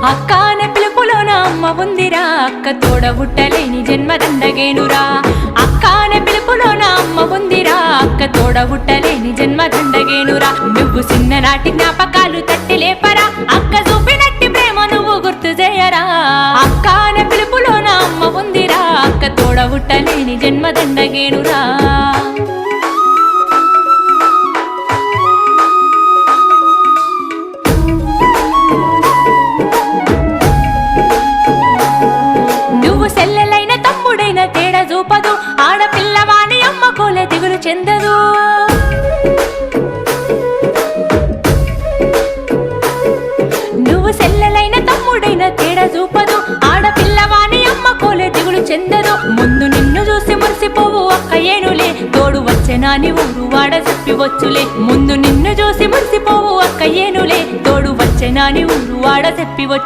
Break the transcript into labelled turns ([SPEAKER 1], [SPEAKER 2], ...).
[SPEAKER 1] అక్క అనే పిలుపులోన అమ్మ ఉందిరా, అక్క తోడబుట్టలేని జన్మదండగేనురా. అక్క అనే పిలుపులోన అమ్మ ఉందిరా, అక్క తోడబుట్టలేని జన్మదండగేనురా. నువ్వు చిన్ననాటి జ్ఞాపకాలు తట్టి లేపరా, అక్క చూపినట్టి ప్రేమ నువ్వు గుర్తు చేయరా. అక్క అనే పిలుపులోన అమ్మ ఉందిరా, అక్క తోడబుట్టలేని జన్మదండగేనురా. నువ్వు సెల్లెలైన తమ్ముడైన తేడా చూపదు, ఆడపిల్లవాని అమ్మ కోలే దిగులు చెందదు. నువ్వు సెల్లెలైన తమ్ముడైన తేడా చూపదు, ఆడపిల్లవాని అమ్మ కోలే దిగులు చెందదు. ముందు నిన్ను చూసి మురిసిపోవు అక్క ఏనులే, తోడు వచ్చెనాని ఊరు వాడ చెప్పి వచ్చులే. ముందు నిన్ను చూసి మురిసిపోవు అక్క ఏనులే, తోడు వచ్చెనాని ఊరు వాడ చెప్పి వచ్చు.